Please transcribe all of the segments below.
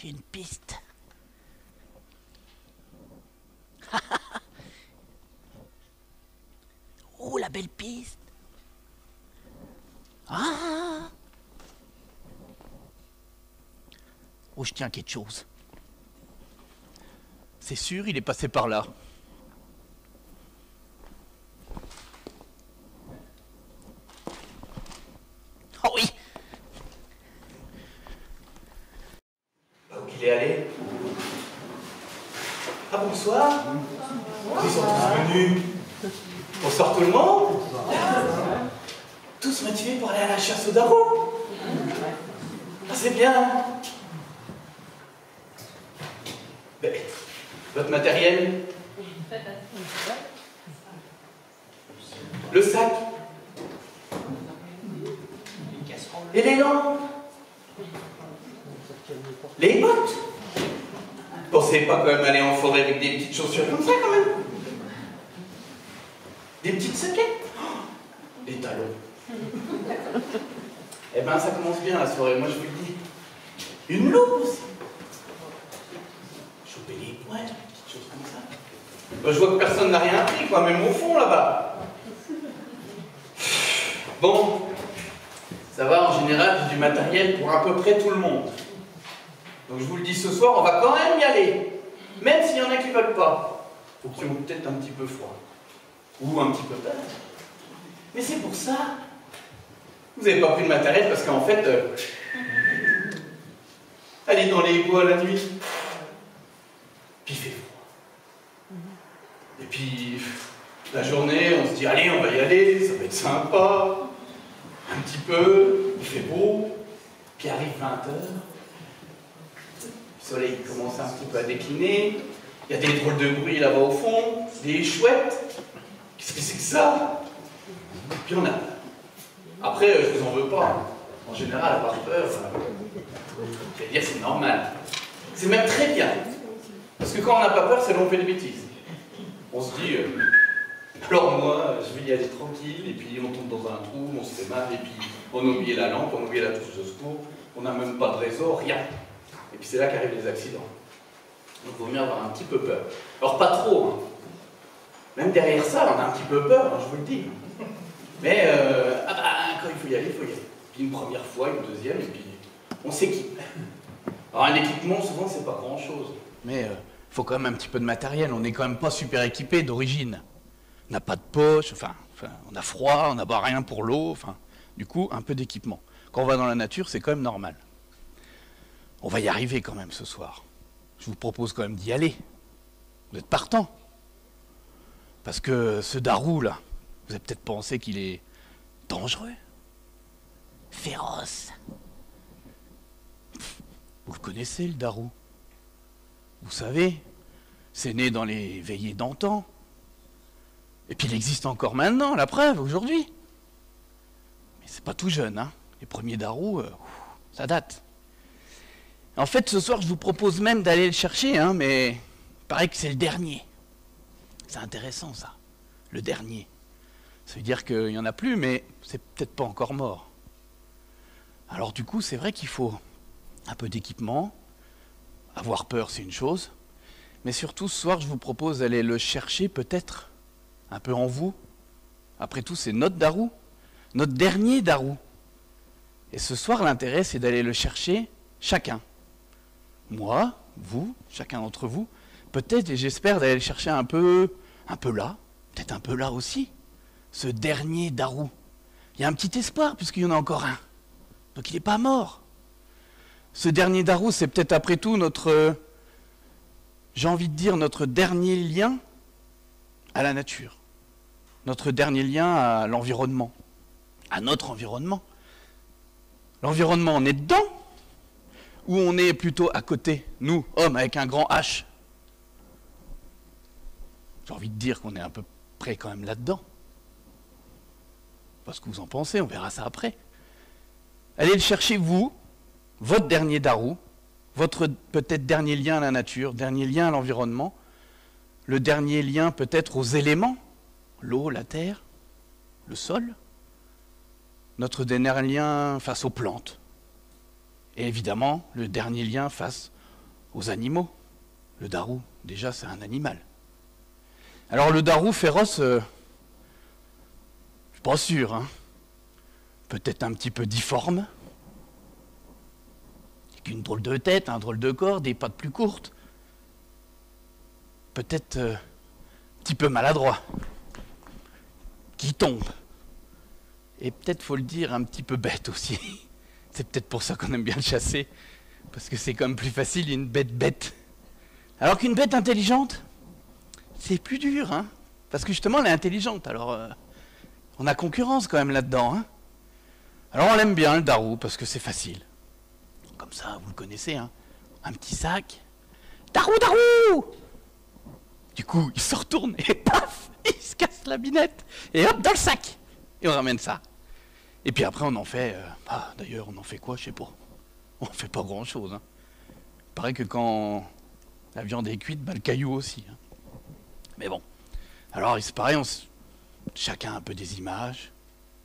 J'ai une piste. Oh, la belle piste. Ah. Oh, je tiens quelque chose. C'est sûr, il est passé par là. Oh oui. Où qu'il est allé? Ah, bonsoir. Ils sont tous venus. Bonsoir tout le monde. Tous motivés pour aller à la chasse au daron. Ah, c'est bien. Mais, votre matériel? Le sac? Et les lampes? Les bottes? Pensez pas quand même aller en forêt avec des petites chaussures comme ça quand même? Des petites saquettes? Oh, des talons. Eh ben ça commence bien la soirée, moi je vous le dis. Une loupe aussi. Choper les poils, des petites choses comme ça. Ben, je vois que personne n'a rien pris, quoi, même au fond là-bas. Bon, ça va, en général, j'ai du matériel pour à peu près tout le monde. Donc je vous le dis ce soir, on va quand même y aller. Même s'il y en a qui ne veulent pas. Ou qui ont peut-être un petit peu froid. Ou un petit peu peur. Mais c'est pour ça. Vous n'avez pas pris de matériel parce qu'en fait, aller dans les bois la nuit, puis il fait froid. Et puis, la journée, on se dit, allez, on va y aller, ça va être sympa. Un petit peu, il fait beau. Puis arrive 20h. Le soleil commence un petit peu à décliner. Il y a des drôles de bruit là-bas au fond, des chouettes. Qu'est-ce que c'est que ça? Puis on a peur. Après, je vous en veux pas. En général, avoir peur, je vais dire c'est normal. C'est même très bien. Parce que quand on n'a pas peur, c'est là où on fait des bêtises. On se dit, alors moi, je vais y aller tranquille, et puis on tombe dans un trou, on se fait mal, et puis on a oublié la lampe, on a oublié la touche de secours, on n'a même pas de réseau, rien. Et puis c'est là qu'arrivent les accidents. Donc il vaut mieux avoir un petit peu peur. Alors pas trop, hein. Même derrière ça, on a un petit peu peur, hein, je vous le dis. Mais quand il faut y aller, il faut y aller. Puis une première fois, une deuxième, et puis on s'équipe. Alors un équipement, souvent, c'est pas grand-chose. Mais il faut quand même un petit peu de matériel. On n'est quand même pas super équipé d'origine. On n'a pas de poche, enfin, on a froid, on n'a pas rien pour l'eau, enfin, du coup, un peu d'équipement. Quand on va dans la nature, c'est quand même normal. On va y arriver quand même ce soir. Je vous propose quand même d'y aller. Vous êtes partant. Parce que ce darou là, vous avez peut-être pensé qu'il est dangereux, féroce. Vous le connaissez le darou. Vous savez, c'est né dans les veillées d'antan. Et puis il existe encore maintenant, la preuve, aujourd'hui. Mais c'est pas tout jeune, hein. Les premiers darous, ça date. En fait, ce soir, je vous propose même d'aller le chercher, hein, mais il paraît que c'est le dernier. C'est intéressant, ça. Le dernier. Ça veut dire qu'il n'y en a plus, mais c'est peut-être pas encore mort. Alors du coup, c'est vrai qu'il faut un peu d'équipement. Avoir peur, c'est une chose. Mais surtout, ce soir, je vous propose d'aller le chercher, peut-être, un peu en vous. Après tout, c'est notre darou. Notre dernier darou. Et ce soir, l'intérêt, c'est d'aller le chercher chacun. Moi, vous, chacun d'entre vous, peut-être, et j'espère d'aller le chercher un peu là, peut-être un peu là aussi, ce dernier darou. Il y a un petit espoir, puisqu'il y en a encore un. Donc il n'est pas mort. Ce dernier darou, c'est peut-être après tout notre, j'ai envie de dire, notre dernier lien à la nature. Notre dernier lien à l'environnement, à notre environnement. L'environnement, on est dedans, ou on est plutôt à côté, nous, hommes, avec un grand H? J'ai envie de dire qu'on est à peu près quand même là-dedans. Pas ce que vous en pensez, on verra ça après. Allez le chercher, vous, votre dernier darou, votre peut-être dernier lien à la nature, dernier lien à l'environnement, le dernier lien peut-être aux éléments, l'eau, la terre, le sol, notre dernier lien face aux plantes, et évidemment le dernier lien face aux animaux. Le darou, déjà, c'est un animal. Alors le darou féroce, je suis pas sûr, hein. Peut-être un petit peu difforme, avec une drôle de tête, un drôle de corps, des pattes plus courtes. Peut-être un petit peu maladroit, qui tombe. Et peut-être, faut le dire, un petit peu bête aussi. C'est peut-être pour ça qu'on aime bien le chasser, parce que c'est quand même plus facile une bête bête. Alors qu'une bête intelligente, c'est plus dur, hein, parce que justement, elle est intelligente, alors on a concurrence quand même là-dedans, hein. Alors on l'aime bien, le darou, parce que c'est facile. Comme ça, vous le connaissez, hein. Un petit sac. Darou, darou! Du coup, il se retourne et paf, il se casse la binette. Et hop, dans le sac. Et on ramène ça. Et puis après, on en fait... d'ailleurs, on en fait quoi? Je sais pas. On en fait pas grand-chose, hein. Il paraît que quand la viande est cuite, le caillou aussi, hein. Mais bon. Alors, c'est pareil, chacun a un peu des images.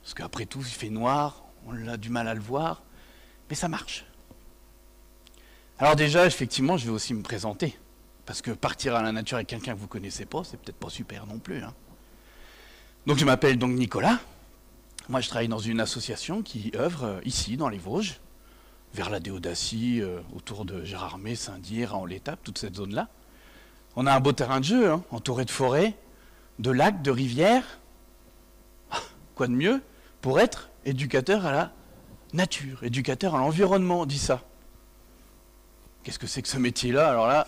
Parce qu'après tout, il fait noir. On a du mal à le voir. Mais ça marche. Alors déjà, effectivement, je vais aussi me présenter. Parce que partir à la nature avec quelqu'un que vous ne connaissez pas, c'est peut-être pas super non plus, hein. Donc je m'appelle donc Nicolas. Moi, je travaille dans une association qui œuvre ici, dans les Vosges, vers la Déodacie, autour de Gérardmer, Saint-Dié, Raon-l'Étape, toute cette zone-là. On a un beau terrain de jeu, hein, entouré de forêts, de lacs, de rivières. Quoi de mieux pour être éducateur à la nature, éducateur à l'environnement, on dit ça. Qu'est-ce que c'est que ce métier-là? Alors là,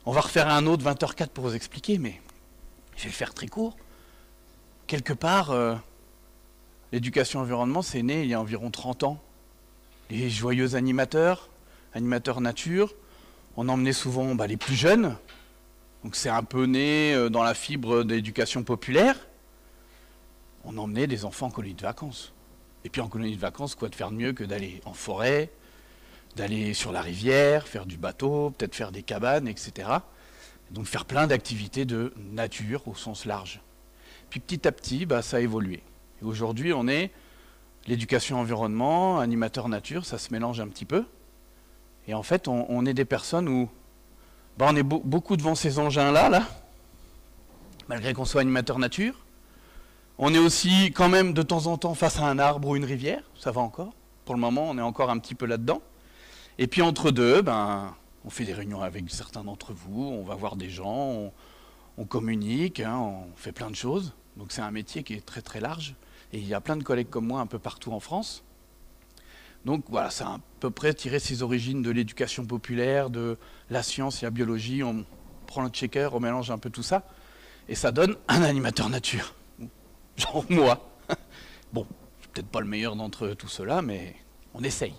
on va refaire un autre 20h04 pour vous expliquer, mais je vais le faire très court. Quelque part, l'éducation environnement, c'est né il y a environ 30 ans. Les joyeux animateurs nature, on emmenait souvent les plus jeunes. Donc c'est un peu né dans la fibre de l'éducation populaire. On emmenait des enfants en colonie de vacances. Et puis en colonie de vacances, quoi de faire de mieux que d'aller en forêt, d'aller sur la rivière, faire du bateau, peut-être faire des cabanes, etc. Donc faire plein d'activités de nature au sens large. Puis petit à petit, ça a évolué. Et aujourd'hui, on est l'éducation environnement, animateur nature, ça se mélange un petit peu. Et en fait, on est des personnes où on est beaucoup devant ces engins-là, là, malgré qu'on soit animateur nature. On est aussi quand même de temps en temps face à un arbre ou une rivière, ça va encore. Pour le moment, on est encore un petit peu là-dedans. Et puis entre deux, on fait des réunions avec certains d'entre vous, on va voir des gens, on communique, hein, on fait plein de choses. Donc c'est un métier qui est très très large. Et il y a plein de collègues comme moi un peu partout en France. Donc voilà, ça a à peu près tiré ses origines de l'éducation populaire, de la science et la biologie. On prend le checker, on mélange un peu tout ça. Et ça donne un animateur nature. Genre moi. Bon, je suis peut-être pas le meilleur d'entre tout cela, mais on essaye.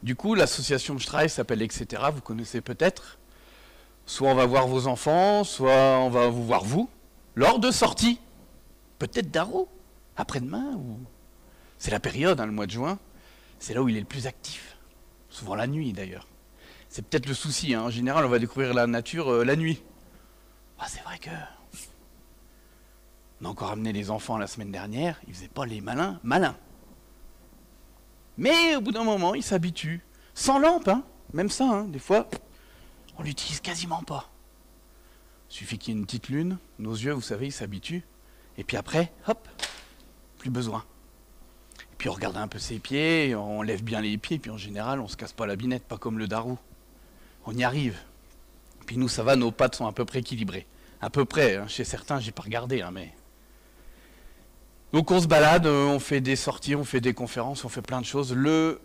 Du coup, l'association que je travaille s'appelle Etc. Vous connaissez peut-être. Soit on va voir vos enfants, soit on va vous voir vous, lors de sorties. Peut-être darou, après-demain, ou... C'est la période, hein, le mois de juin. C'est là où il est le plus actif. Souvent la nuit, d'ailleurs. C'est peut-être le souci, hein. En général, on va découvrir la nature la nuit. C'est vrai que... On a encore amené les enfants la semaine dernière, ils faisaient pas les malins. Mais au bout d'un moment, ils s'habituent. Sans lampe, hein. Même ça, hein. Des fois, on l'utilise quasiment pas. Il suffit qu'il y ait une petite lune, nos yeux, vous savez, ils s'habituent. Et puis après, hop, plus besoin. Et puis on regarde un peu ses pieds, on lève bien les pieds, puis en général, on se casse pas la binette, pas comme le darou. On y arrive. Puis nous, ça va, nos pattes sont à peu près équilibrées. À peu près, hein. Chez certains, j'ai pas regardé, hein, mais... Donc on se balade, on fait des sorties, on fait des conférences, on fait plein de choses. Le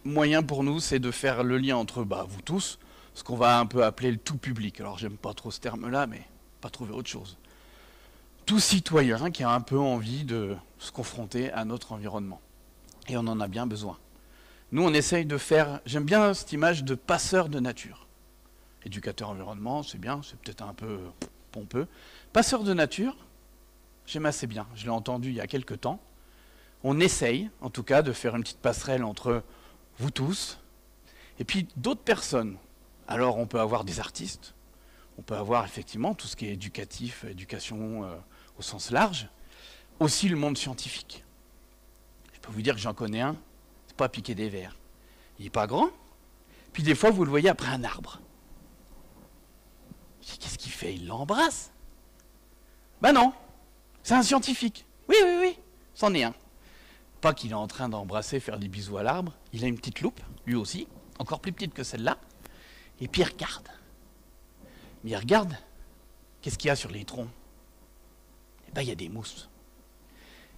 moyen pour nous, c'est de faire le lien entre vous tous, ce qu'on va un peu appeler le tout public. Alors j'aime pas trop ce terme-là, mais pas trouver autre chose. Tout citoyen qui a un peu envie de se confronter à notre environnement. Et on en a bien besoin. Nous, on essaye de faire... J'aime bien cette image de passeur de nature. Éducateur environnement, c'est bien, c'est peut-être un peu pompeux. Passeur de nature, j'aime assez bien. Je l'ai entendu il y a quelques temps. On essaye, en tout cas, de faire une petite passerelle entre vous tous et puis d'autres personnes. Alors, on peut avoir des artistes. On peut avoir effectivement tout ce qui est éducatif, éducation au sens large. Aussi le monde scientifique. Je peux vous dire que j'en connais un, c'est pas piquer des vers. Il n'est pas grand, Puis des fois, vous le voyez après un arbre. Qu'est-ce qu'il fait? Il l'embrasse? Ben non, c'est un scientifique. Oui, oui, oui, c'en est un. Pas qu'il est en train d'embrasser, faire des bisous à l'arbre. Il a une petite loupe, lui aussi, encore plus petite que celle-là. Et puis il regarde. Mais il regarde, qu'est-ce qu'il y a sur les troncs? Eh ben, il y a des mousses.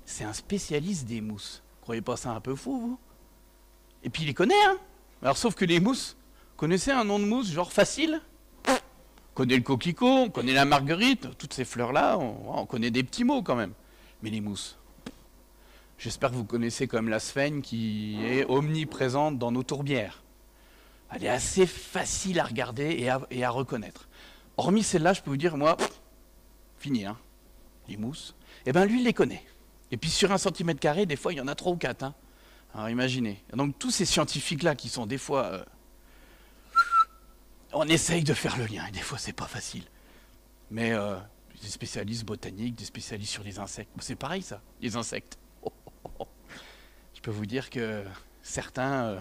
C'est un spécialiste des mousses. Vous croyez pas ça un peu fou, vous? Et puis il les connaît, hein? Alors sauf que les mousses, connaissez un nom de mousse, genre facile? On connaît le coquelicot, on connaît la marguerite, toutes ces fleurs-là, on connaît des petits mots quand même. Mais les mousses, j'espère que vous connaissez quand même la sphène qui est omniprésente dans nos tourbières. Elle est assez facile à regarder et à reconnaître. Hormis celle-là, je peux vous dire, moi, fini, hein, les mousses. Eh bien, lui, il les connaît. Et puis sur 1 centimètre carré, des fois, il y en a 3 ou 4. Hein. Alors imaginez. Donc tous ces scientifiques-là qui sont des fois... on essaye de faire le lien, et des fois, c'est pas facile. Mais des spécialistes botaniques, des spécialistes sur les insectes, c'est pareil ça, les insectes. Je peux vous dire que certains...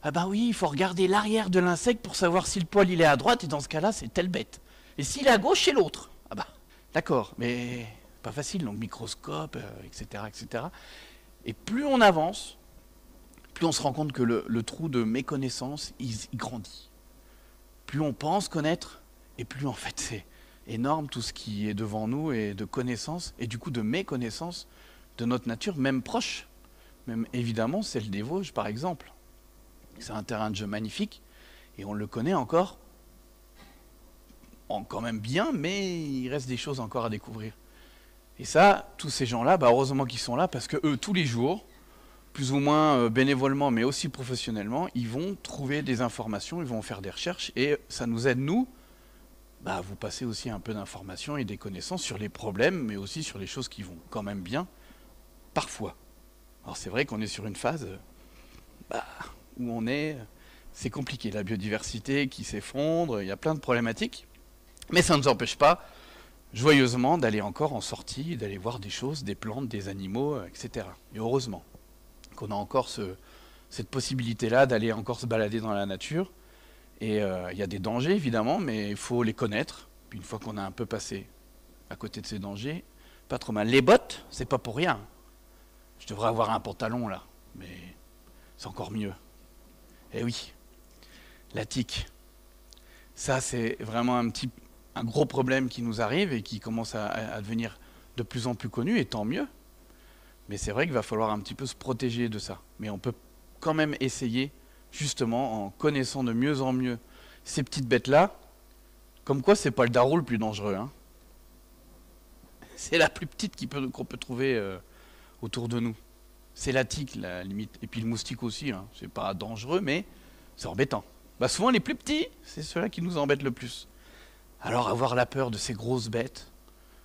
ah ben oui, il faut regarder l'arrière de l'insecte pour savoir si le poil il est à droite, et dans ce cas-là, c'est telle bête. Et s'il est à gauche, c'est l'autre. Ah bah, d'accord, mais pas facile, donc microscope, etc., etc. Et plus on avance, plus on se rend compte que le trou de méconnaissance, il grandit. Plus on pense connaître, et plus en fait c'est énorme tout ce qui est devant nous, et de connaissances, et du coup de méconnaissance de notre nature, même proche, même évidemment celle des Vosges par exemple. C'est un terrain de jeu magnifique, et on le connaît encore, quand même bien, mais il reste des choses encore à découvrir. Et ça, tous ces gens-là, bah heureusement qu'ils sont là, parce que eux, tous les jours, plus ou moins bénévolement, mais aussi professionnellement, ils vont trouver des informations, ils vont faire des recherches, et ça nous aide, nous, bah, à vous passer aussi un peu d'informations et des connaissances sur les problèmes, mais aussi sur les choses qui vont quand même bien, parfois. Alors c'est vrai qu'on est sur une phase où on est... C'est compliqué, la biodiversité qui s'effondre, il y a plein de problématiques, mais ça ne nous empêche pas, joyeusement, d'aller encore en sortie, d'aller voir des choses, des plantes, des animaux, etc. Et heureusement qu'on a encore cette possibilité-là d'aller encore se balader dans la nature. Et il y a des dangers, évidemment, mais il faut les connaître. Puis une fois qu'on a un peu passé à côté de ces dangers, pas trop mal. Les bottes, c'est pas pour rien. Je devrais avoir un pantalon, là, mais c'est encore mieux. Eh oui, la tique. Ça, c'est vraiment un gros problème qui nous arrive et qui commence à devenir de plus en plus connu, et tant mieux. Mais c'est vrai qu'il va falloir un petit peu se protéger de ça. Mais on peut quand même essayer, justement, en connaissant de mieux en mieux ces petites bêtes-là, comme quoi c'est pas le daron le plus dangereux. Hein. C'est la plus petite qu'on peut trouver autour de nous. C'est la tique, la limite. Et puis le moustique aussi, hein. C'est pas dangereux, mais c'est embêtant. Bah souvent les plus petits, c'est ceux-là qui nous embêtent le plus. Alors avoir la peur de ces grosses bêtes,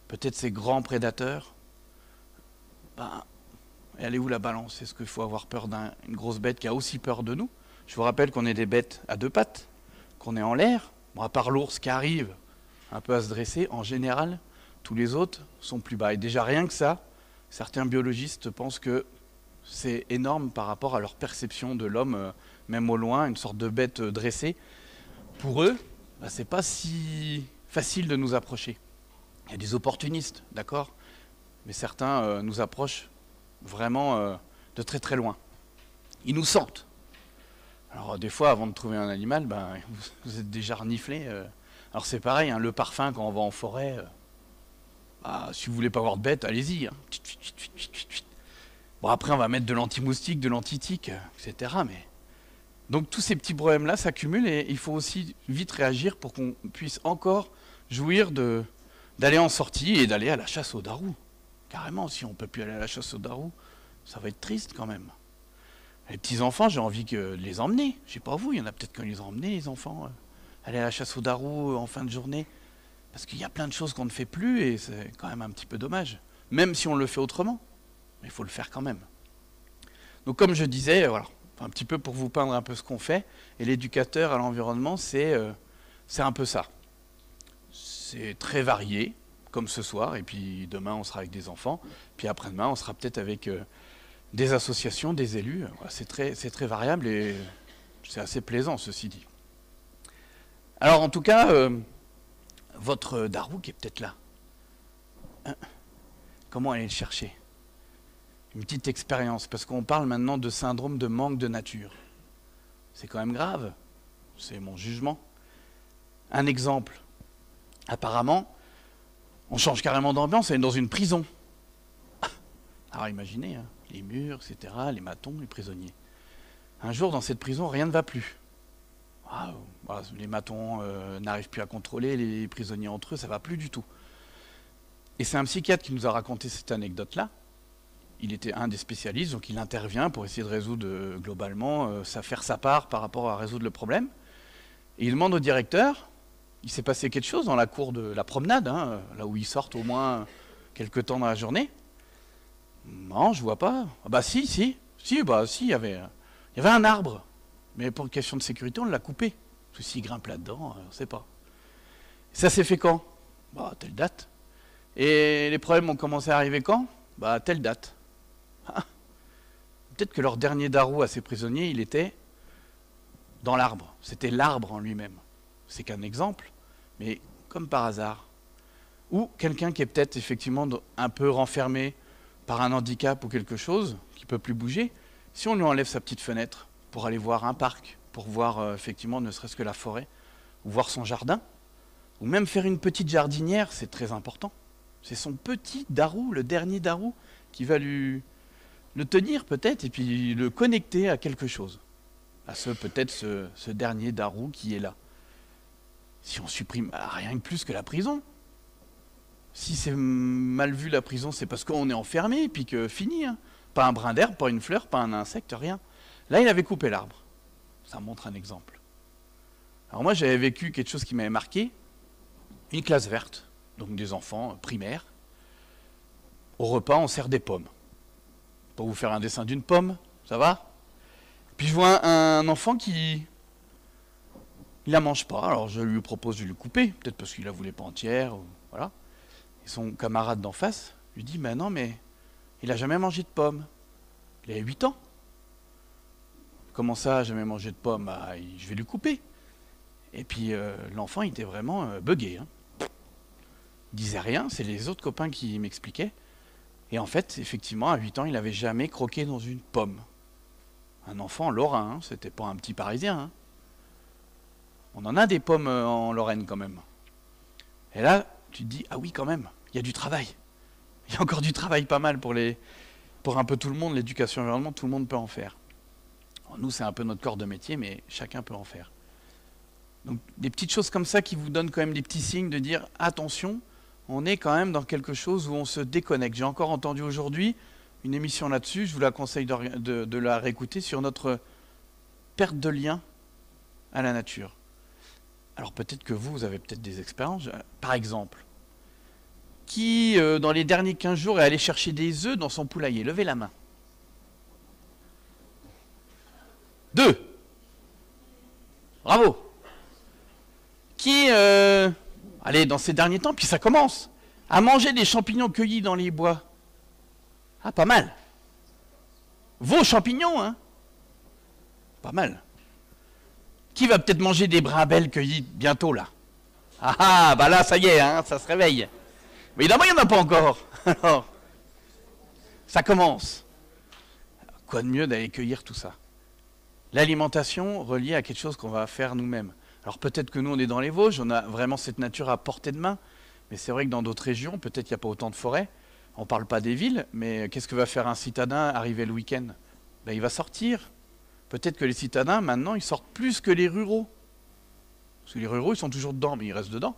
peut-être ces grands prédateurs, elle est où la balance? Est-ce qu'il faut avoir peur d'une grosse bête qui a aussi peur de nous? Je vous rappelle qu'on est des bêtes à 2 pattes, qu'on est en l'air. Bon, à part l'ours qui arrive un peu à se dresser, en général, tous les autres sont plus bas. Et déjà rien que ça, certains biologistes pensent que c'est énorme par rapport à leur perception de l'homme, même au loin, une sorte de bête dressée. Pour eux, c'est pas si facile de nous approcher. Il y a des opportunistes, d'accord? Mais certains nous approchent vraiment de très très loin. Ils nous sentent. Alors des fois, avant de trouver un animal, vous êtes déjà reniflé. Alors c'est pareil, hein, le parfum quand on va en forêt, si vous voulez pas avoir de bête, allez-y. Hein. Bon, après on va mettre de l'anti-moustique, de l'anti-tique, etc. Mais... Donc tous ces petits problèmes-là s'accumulent, et il faut aussi vite réagir pour qu'on puisse encore jouir d'aller en sortie et d'aller à la chasse aux darous. Carrément, si on ne peut plus aller à la chasse aux darous, ça va être triste quand même. Les petits-enfants, j'ai envie de les emmener. Je sais pas vous, il y en a peut-être qui les ont emmenés, les enfants, aller à la chasse aux darous en fin de journée. Parce qu'il y a plein de choses qu'on ne fait plus, et c'est quand même un petit peu dommage. Même si on le fait autrement, mais il faut le faire quand même. Donc comme je disais, voilà, un petit peu pour vous peindre un peu ce qu'on fait, et l'éducateur à l'environnement, c'est un peu ça. C'est très varié, comme ce soir, et puis demain on sera avec des enfants, puis après-demain on sera peut-être avec des associations, des élus. Voilà, c'est très variable, et c'est assez plaisant, ceci dit. Alors en tout cas, votre Darou qui est peut-être là, hein, comment aller le chercher? Une petite expérience, parce qu'on parle maintenant de syndrome de manque de nature. C'est quand même grave, c'est mon jugement. Un exemple, apparemment, on change carrément d'ambiance, on est dans une prison. Alors imaginez, hein, les murs, etc., les matons, les prisonniers. Un jour, dans cette prison, rien ne va plus. Voilà, les matons n'arrivent plus à contrôler les prisonniers entre eux, ça ne va plus du tout. Et c'est un psychiatre qui nous a raconté cette anecdote-là. Il était un des spécialistes, donc il intervient pour essayer de résoudre globalement, faire sa part par rapport à résoudre le problème. Et il demande au directeur, il s'est passé quelque chose dans la cour de la promenade, hein, là où ils sortent au moins quelques temps dans la journée. Non, je vois pas. Ah bah si, il y avait un arbre. Mais pour une question de sécurité, on l'a coupé. Parce que s'il grimpe là-dedans, on ne sait pas. Ça s'est fait quand? Bah, telle date. Et les problèmes ont commencé à arriver quand? Bah, telle date. Ah. Peut-être que leur dernier darou à ces prisonniers, il était dans l'arbre. C'était l'arbre en lui-même. C'est qu'un exemple, mais comme par hasard. Ou quelqu'un qui est peut-être effectivement un peu renfermé par un handicap ou quelque chose, qui ne peut plus bouger, si on lui enlève sa petite fenêtre pour aller voir un parc, pour voir effectivement ne serait-ce que la forêt, ou voir son jardin, ou même faire une petite jardinière, c'est très important. C'est son petit darou, le dernier darou, qui va le tenir peut-être, et puis le connecter à quelque chose. À peut-être ce dernier darou qui est là. Si on supprime rien de plus que la prison. Si c'est mal vu la prison, c'est parce qu'on est enfermé, et puis que fini. Hein. Pas un brin d'herbe, pas une fleur, pas un insecte, rien. Là, il avait coupé l'arbre. Ça montre un exemple. Alors moi, j'avais vécu quelque chose qui m'avait marqué. Une classe verte, donc des enfants primaires. Au repas, on sert des pommes. Pour vous faire un dessin d'une pomme, ça va? Puis je vois un enfant qui... Il la mange pas, alors je lui propose de lui couper, peut-être parce qu'il la voulait pas entière, ou, voilà. Et son camarade d'en face lui dit, ben non, mais il a jamais mangé de pommes. Il a 8 ans. Comment ça, jamais mangé de pommes? Bah, je vais lui couper. Et puis l'enfant, il était vraiment buggé. Hein. Il disait rien, c'est les autres copains qui m'expliquaient. Et en fait, effectivement, à 8 ans, il n'avait jamais croqué dans une pomme. Un enfant lorrain, hein, c'était pas un petit parisien. Hein. On en a des pommes en Lorraine quand même. Et là, tu te dis, ah oui, quand même, il y a du travail. Il y a encore du travail pas mal pour un peu tout le monde, l'éducation environnement, tout le monde peut en faire. Alors, nous, c'est un peu notre corps de métier, mais chacun peut en faire. Donc, des petites choses comme ça qui vous donnent quand même des petits signes de dire, attention, on est quand même dans quelque chose où on se déconnecte. J'ai encore entendu aujourd'hui une émission là-dessus, je vous la conseille de la réécouter, sur notre perte de lien à la nature. Alors peut-être que vous avez peut-être des expériences. Par exemple, qui dans les derniers 15 jours est allé chercher des œufs dans son poulailler? Levez la main. 2. Bravo. Qui, allez, dans ces derniers temps, puis ça commence, à manger des champignons cueillis dans les bois? Ah, pas mal. Vos champignons, hein? Pas mal. Qui va peut-être manger des brinjelles cueillis bientôt, là? Ah, bah là, ça y est, hein, ça se réveille. Mais évidemment, il n'y en a pas encore. Alors, ça commence. Quoi de mieux d'aller cueillir tout ça? L'alimentation reliée à quelque chose qu'on va faire nous-mêmes. Alors peut-être que nous, on est dans les Vosges, on a vraiment cette nature à portée de main, mais c'est vrai que dans d'autres régions, peut-être qu'il n'y a pas autant de forêts. On ne parle pas des villes, mais qu'est-ce que va faire un citadin arrivé le week-end? Ben, il va sortir. Peut-être que les citadins, maintenant, ils sortent plus que les ruraux. Parce que les ruraux, ils sont toujours dedans, mais ils restent dedans.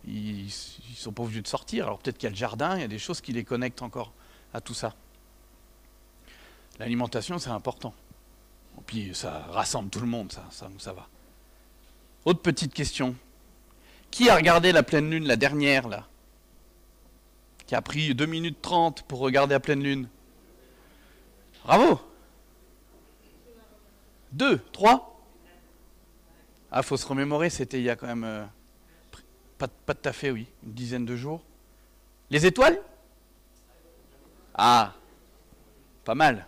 Ils ne sont pas obligés de sortir. Alors peut-être qu'il y a le jardin, il y a des choses qui les connectent encore à tout ça. L'alimentation, c'est important. Et puis ça rassemble tout le monde, ça va. Autre petite question. Qui a regardé la pleine lune, la dernière, là? Qui a pris 2 minutes 30 pour regarder la pleine lune? Bravo! 2, 3? Ah, faut se remémorer, c'était il y a quand même... pas tout à fait, oui. Une dizaine de jours. Les étoiles? Ah, pas mal.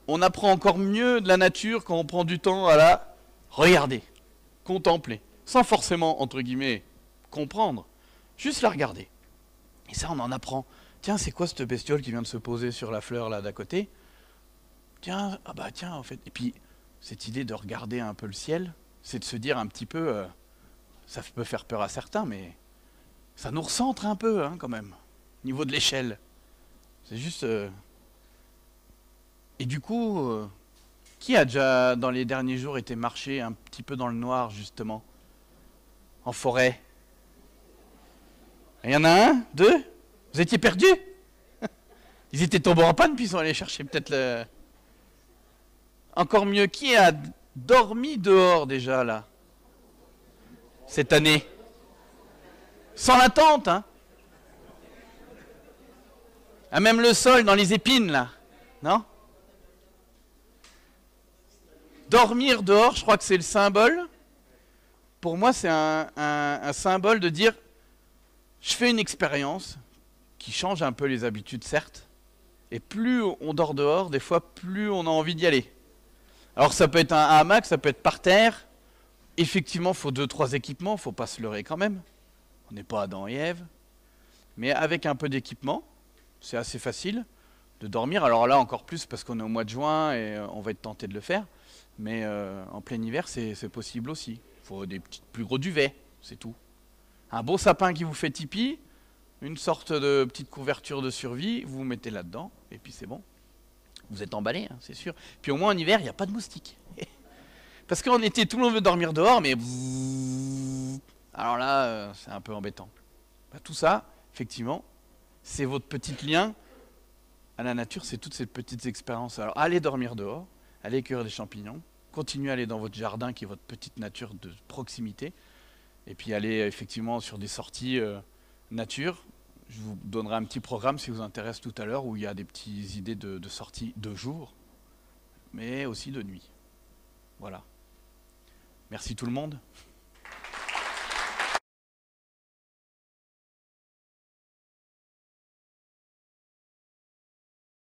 On apprend encore mieux de la nature quand on prend du temps à la regarder, contempler. sans forcément, entre guillemets, comprendre, juste la regarder. Et ça, on en apprend. Tiens, c'est quoi cette bestiole qui vient de se poser sur la fleur là d'à côté? Tiens, ah bah tiens, en fait. Et puis, cette idée de regarder un peu le ciel, c'est de se dire un petit peu, ça peut faire peur à certains, mais ça nous recentre un peu, hein, quand même, au niveau de l'échelle. C'est juste... Et du coup, qui a déjà, dans les derniers jours, été marcher un petit peu dans le noir, justement, en forêt? Il y en a un? Deux? Vous étiez perdus? Ils étaient tombés en panne, puis ils sont allés chercher peut-être le... Encore mieux, qui a dormi dehors déjà, là, cette année? Sans la tente, hein? Ah, même le sol, dans les épines, là. Non? Dormir dehors, je crois que c'est le symbole. Pour moi, c'est un symbole de dire, je fais une expérience qui change un peu les habitudes, certes. Et plus on dort dehors, des fois, plus on a envie d'y aller. Alors ça peut être un hamac, ça peut être par terre. Effectivement, il faut 2-3 équipements, il ne faut pas se leurrer quand même. On n'est pas Adam et Ève. Mais avec un peu d'équipement, c'est assez facile de dormir. Alors là, encore plus parce qu'on est au mois de juin et on va être tenté de le faire. Mais en plein hiver, c'est possible aussi. Il faut des plus gros duvets, c'est tout. Un beau sapin qui vous fait tipi, une sorte de petite couverture de survie, vous vous mettez là-dedans, et puis c'est bon. Vous êtes emballé, hein, c'est sûr. Puis au moins en hiver, il n'y a pas de moustiques. Parce qu'en été, tout le monde veut dormir dehors, mais... Alors là, c'est un peu embêtant. Bah, tout ça, effectivement, c'est votre petit lien à la nature, c'est toutes ces petites expériences. Alors allez dormir dehors, allez cueillir des champignons, continuez à aller dans votre jardin qui est votre petite nature de proximité, et puis allez effectivement sur des sorties nature. Je vous donnerai un petit programme si vous intéresse tout à l'heure où il y a des petites idées de sorties de jour, mais aussi de nuit. Voilà. Merci tout le monde.